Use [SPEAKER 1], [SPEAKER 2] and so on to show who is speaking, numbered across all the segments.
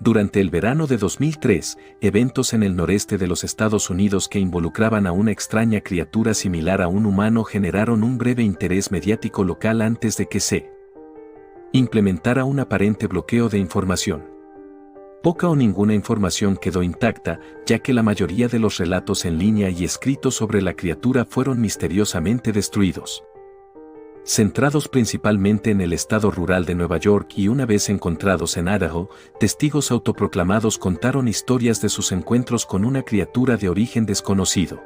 [SPEAKER 1] Durante el verano de 2003, eventos en el noreste de los Estados Unidos que involucraban a una extraña criatura similar a un humano generaron un breve interés mediático local antes de que se implementara un aparente bloqueo de información. Poca o ninguna información quedó intacta, ya que la mayoría de los relatos en línea y escritos sobre la criatura fueron misteriosamente destruidos. Centrados principalmente en el estado rural de Nueva York y una vez encontrados en Idaho, testigos autoproclamados contaron historias de sus encuentros con una criatura de origen desconocido.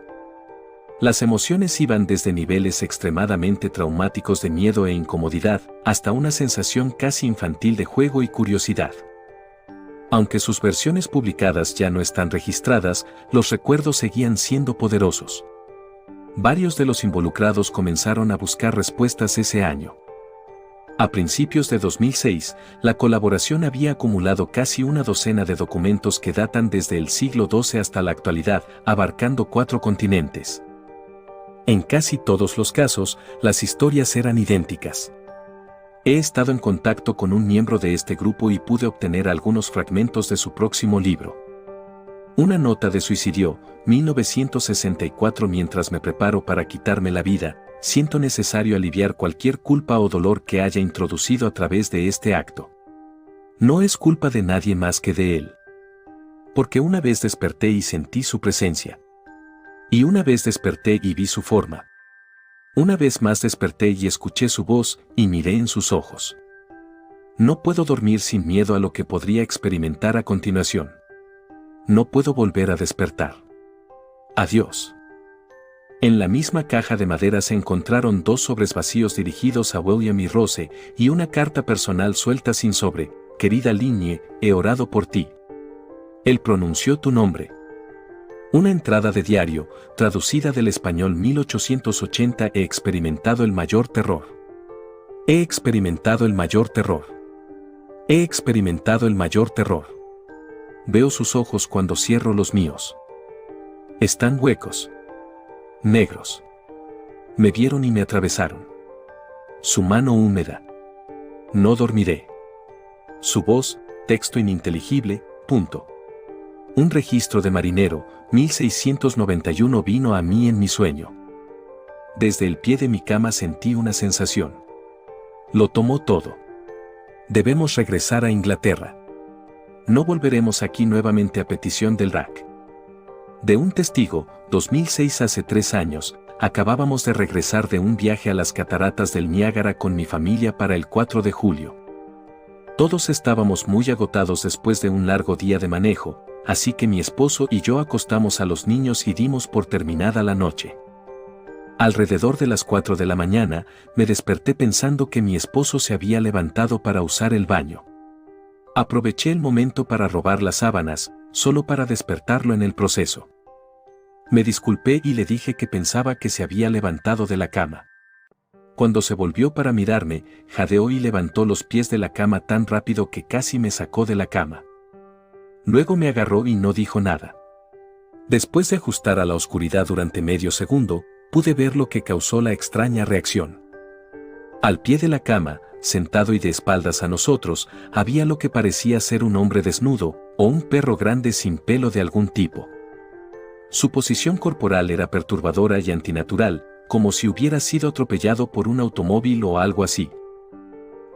[SPEAKER 1] Las emociones iban desde niveles extremadamente traumáticos de miedo e incomodidad, hasta una sensación casi infantil de juego y curiosidad. Aunque sus versiones publicadas ya no están registradas, los recuerdos seguían siendo poderosos. Varios de los involucrados comenzaron a buscar respuestas ese año. A principios de 2006, la colaboración había acumulado casi una docena de documentos que datan desde el siglo XII hasta la actualidad, abarcando 4 continentes. En casi todos los casos, las historias eran idénticas. He estado en contacto con un miembro de este grupo y pude obtener algunos fragmentos de su próximo libro. Una nota de suicidio, 1964. Mientras me preparo para quitarme la vida, siento necesario aliviar cualquier culpa o dolor que haya introducido a través de este acto. No es culpa de nadie más que de él. Porque una vez desperté y sentí su presencia. Y una vez desperté y vi su forma. Una vez más desperté y escuché su voz y miré en sus ojos. No puedo dormir sin miedo a lo que podría experimentar a continuación. No puedo volver a despertar. Adiós. En la misma caja de madera se encontraron 2 sobres vacíos dirigidos a William y Rose y una carta personal suelta sin sobre. Querida Linnea, he orado por ti. Él pronunció tu nombre. Una entrada de diario, traducida del español 1880. He experimentado el mayor terror. He experimentado el mayor terror. He experimentado el mayor terror. Veo sus ojos cuando cierro los míos. Están huecos. Negros. Me vieron y me atravesaron. Su mano húmeda. No dormiré. Su voz, texto ininteligible, punto. Un registro de marinero, 1691 vino a mí en mi sueño. Desde el pie de mi cama sentí una sensación. Lo tomó todo. Debemos regresar a Inglaterra. No volveremos aquí nuevamente a petición del RAC. De un testigo, 2006. Hace 3 años, acabábamos de regresar de un viaje a las cataratas del Niágara con mi familia para el 4 de julio. Todos estábamos muy agotados después de un largo día de manejo, así que mi esposo y yo acostamos a los niños y dimos por terminada la noche. Alrededor de las 4 de la mañana, me desperté pensando que mi esposo se había levantado para usar el baño. Aproveché el momento para robar las sábanas, solo para despertarlo en el proceso. Me disculpé y le dije que pensaba que se había levantado de la cama. Cuando se volvió para mirarme, jadeó y levantó los pies de la cama tan rápido que casi me sacó de la cama. Luego me agarró y no dijo nada. Después de ajustar a la oscuridad durante medio segundo, pude ver lo que causó la extraña reacción. Al pie de la cama, sentado y de espaldas a nosotros, había lo que parecía ser un hombre desnudo, o un perro grande sin pelo de algún tipo. Su posición corporal era perturbadora y antinatural, como si hubiera sido atropellado por un automóvil o algo así.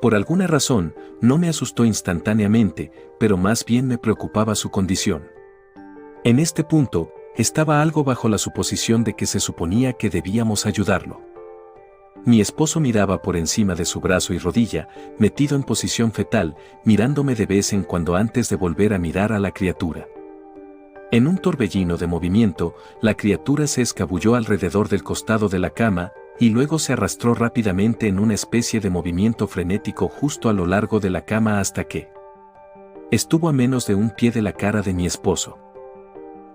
[SPEAKER 1] Por alguna razón, no me asustó instantáneamente, pero más bien me preocupaba su condición. En este punto, estaba algo bajo la suposición de que se suponía que debíamos ayudarlo. Mi esposo miraba por encima de su brazo y rodilla, metido en posición fetal, mirándome de vez en cuando antes de volver a mirar a la criatura. En un torbellino de movimiento, la criatura se escabulló alrededor del costado de la cama, y luego se arrastró rápidamente en una especie de movimiento frenético justo a lo largo de la cama hasta que estuvo a menos de un pie de la cara de mi esposo.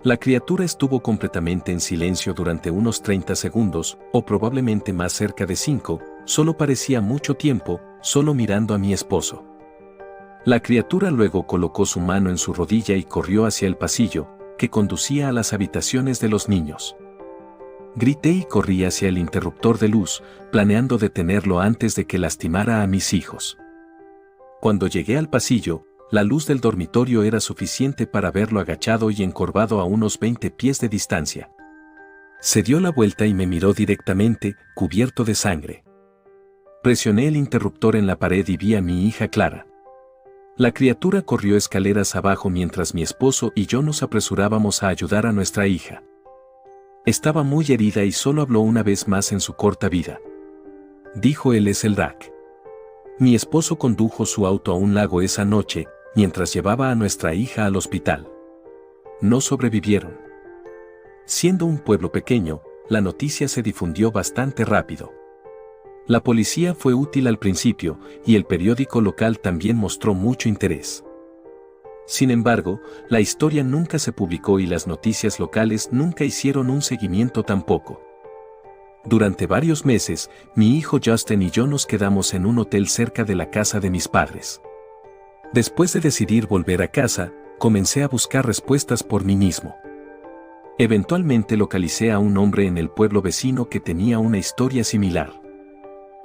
[SPEAKER 1] La criatura estuvo completamente en silencio durante unos 30 segundos, o probablemente más cerca de 5, solo parecía mucho tiempo, solo mirando a mi esposo. La criatura luego colocó su mano en su rodilla y corrió hacia el pasillo, que conducía a las habitaciones de los niños. Grité y corrí hacia el interruptor de luz, planeando detenerlo antes de que lastimara a mis hijos. Cuando llegué al pasillo, La luz del dormitorio era suficiente para verlo agachado y encorvado a unos 20 pies de distancia. Se dio la vuelta y me miró directamente, cubierto de sangre. Presioné el interruptor en la pared y vi a mi hija Clara. La criatura corrió escaleras abajo mientras mi esposo y yo nos apresurábamos a ayudar a nuestra hija. Estaba muy herida y solo habló una vez más en su corta vida. Dijo: él es el Rack. Mi esposo condujo su auto a un lago esa noche, mientras llevaba a nuestra hija al hospital. No sobrevivieron. Siendo un pueblo pequeño, la noticia se difundió bastante rápido. La policía fue útil al principio, y el periódico local también mostró mucho interés. Sin embargo, la historia nunca se publicó y las noticias locales nunca hicieron un seguimiento tampoco. Durante varios meses, mi hijo Justin y yo nos quedamos en un hotel cerca de la casa de mis padres. Después de decidir volver a casa, comencé a buscar respuestas por mí mismo. Eventualmente localicé a un hombre en el pueblo vecino que tenía una historia similar.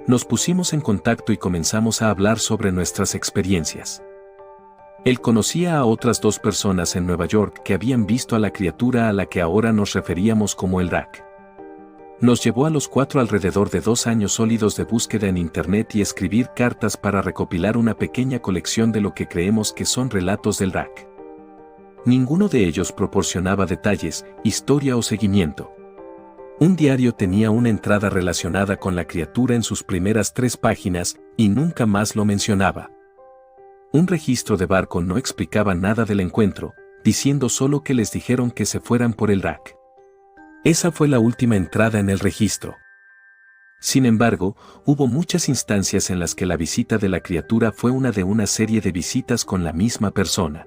[SPEAKER 1] Nos pusimos en contacto y comenzamos a hablar sobre nuestras experiencias. Él conocía a otras 2 personas en Nueva York que habían visto a la criatura a la que ahora nos referíamos como el Rack. Nos llevó a los 4 alrededor de 2 años sólidos de búsqueda en Internet y escribir cartas para recopilar una pequeña colección de lo que creemos que son relatos del Rack. Ninguno de ellos proporcionaba detalles, historia o seguimiento. Un diario tenía una entrada relacionada con la criatura en sus primeras 3 páginas, y nunca más lo mencionaba. Un registro de barco no explicaba nada del encuentro, diciendo solo que les dijeron que se fueran por el Rack. Esa fue la última entrada en el registro. Sin embargo, hubo muchas instancias en las que la visita de la criatura fue una de una serie de visitas con la misma persona.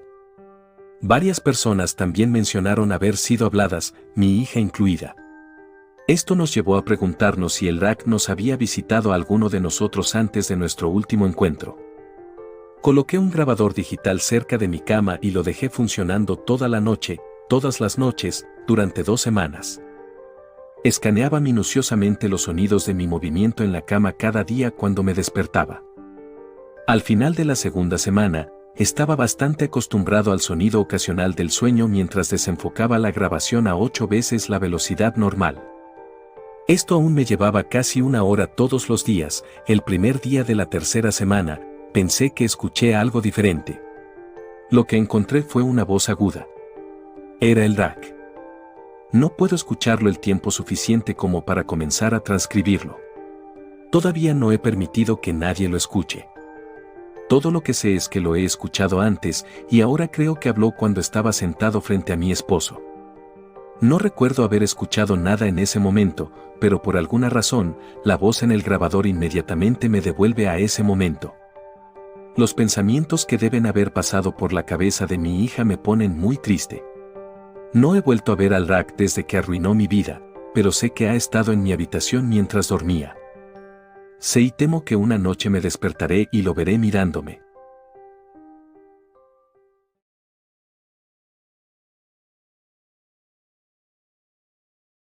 [SPEAKER 1] Varias personas también mencionaron haber sido habladas, mi hija incluida. Esto nos llevó a preguntarnos si el Rack nos había visitado a alguno de nosotros antes de nuestro último encuentro. Coloqué un grabador digital cerca de mi cama y lo dejé funcionando toda la noche, todas las noches, durante 2 semanas. Escaneaba minuciosamente los sonidos de mi movimiento en la cama cada día cuando me despertaba. Al final de la segunda semana, estaba bastante acostumbrado al sonido ocasional del sueño mientras desenfocaba la grabación a 8 veces la velocidad normal. Esto aún me llevaba casi 1 hora todos los días. El primer día de la tercera semana, pensé que escuché algo diferente. Lo que encontré fue una voz aguda. Era el Rack. No puedo escucharlo el tiempo suficiente como para comenzar a transcribirlo. Todavía no he permitido que nadie lo escuche. Todo lo que sé es que lo he escuchado antes y ahora creo que habló cuando estaba sentado frente a mi esposo. No recuerdo haber escuchado nada en ese momento, pero por alguna razón, la voz en el grabador inmediatamente me devuelve a ese momento. Los pensamientos que deben haber pasado por la cabeza de mi hija me ponen muy triste. No he vuelto a ver al Rack desde que arruinó mi vida, pero sé que ha estado en mi habitación mientras dormía. Sé y temo que una noche me despertaré y lo veré mirándome.